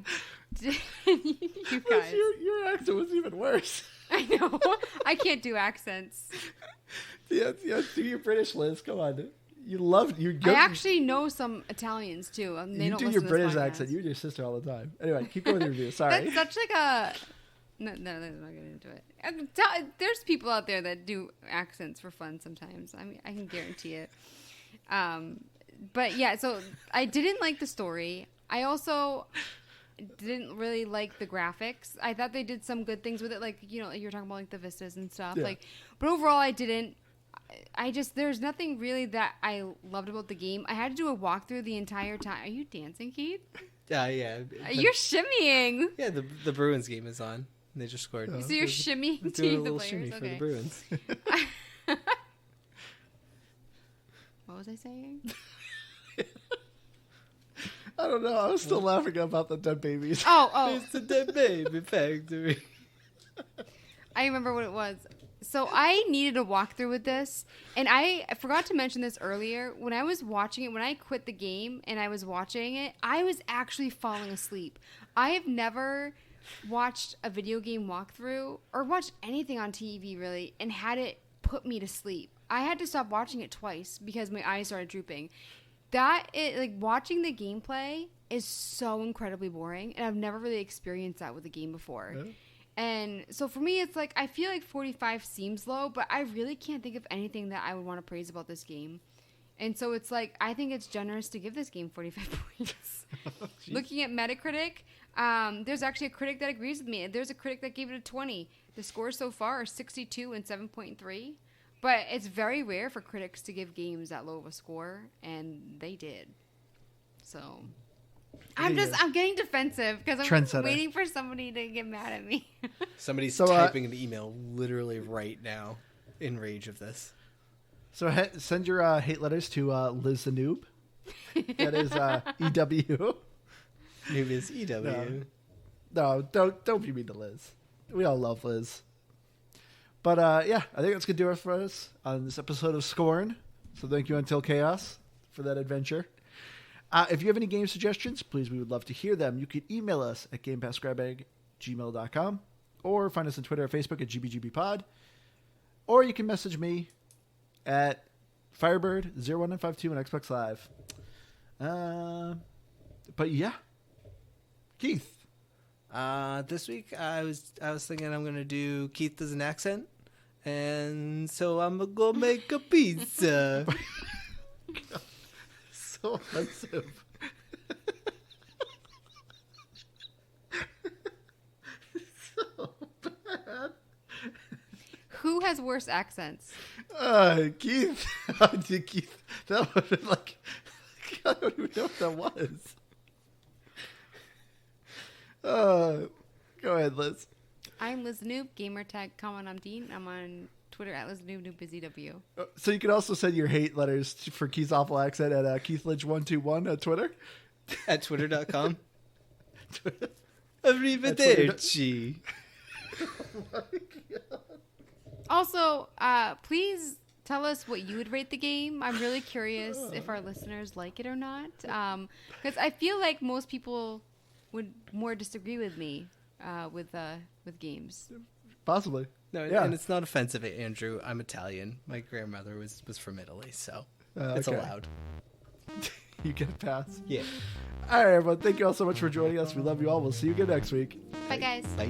did. You guys, Your accent was even worse. I know. I can't do accents. Yeah, do your British, Liz. Come on. You love you. I actually know some Italians too. They you don't do listen your to this British podcast. accent. You and your sister all the time. Anyway, keep going with your review. Sorry. That's such like a. No, let's not get into it. There's people out there that do accents for fun sometimes. I mean, I can guarantee it. But yeah, so I didn't like the story. I also didn't really like the graphics. I thought they did some good things with it, like you're talking about like the vistas and stuff. Yeah. Like, but overall, I didn't. There's nothing really that I loved about the game. I had to do a walkthrough the entire time. Are you dancing, Keith? Yeah. You're shimmying. Yeah, the Bruins game is on. They just scored. So you're shimmying Doing a to the little players. shimmy for the Okay. Bruins. What was I saying? I don't know. I was still laughing about the dead babies. Oh. It's the dead baby factory. I remember what it was. So I needed a walkthrough with this, and I forgot to mention this earlier. When I was watching it, when I quit the game and I was watching it, I was actually falling asleep. I have never watched a video game walkthrough or watched anything on TV really and had it put me to sleep. I had to stop watching it twice because my eyes started drooping. Watching the gameplay is so incredibly boring, and I've never really experienced that with a game before. Yeah. And so for me, it's like I feel like 45 seems low, but I really can't think of anything that I would want to praise about this game. And so it's like I think it's generous to give this game 45 points. Looking at Metacritic, there's actually a critic that agrees with me. There's a critic that gave it a 20. The scores so far are 62 and 7.3. But it's very rare for critics to give games that low of a score, and they did. So I'm getting defensive because I'm Trendsetter. waiting for somebody to get mad at me. Somebody's So, typing an email literally right now in rage of this. So send your hate letters to Liz the Noob. That is EW. Noob is EW. No, don't be mean to Liz. We all love Liz. But yeah, I think that's going to do it for us on this episode of Scorn. So thank you, Until Chaos, for that adventure. If you have any game suggestions, please, we would love to hear them. You can email us at gamepassgrabag@gmail.com or find us on Twitter or Facebook at GBGBpod. Or you can message me at Firebird01952 on Xbox Live. But yeah, Keith. This week I was thinking I'm gonna do Keith as an accent, and so I'm gonna go make a pizza. So offensive. So bad. Who has worse accents? Keith. Keith. That would have been like, I don't even know what that was. Go ahead, Liz. I'm Liz Noob, gamertag comment I'm Dean. I'm on Twitter at Liz Noob, Noob is EW. So you can also send your hate letters for Keith's awful accent at KeithLynch121 on Twitter. At twitter.com. Twitter. Arrivederci. Oh my God. Also, please tell us what you would rate the game. I'm really curious if our listeners like it or not. Because I feel like most people would more disagree with me with games. Possibly. No, Yeah. and it's not offensive, Andrew. I'm Italian. My grandmother was from Italy, so it's okay. allowed. You get a pass. Yeah. All right, everyone. Thank you all so much for joining us. We love you all. We'll see you again next week. Bye, guys. Bye.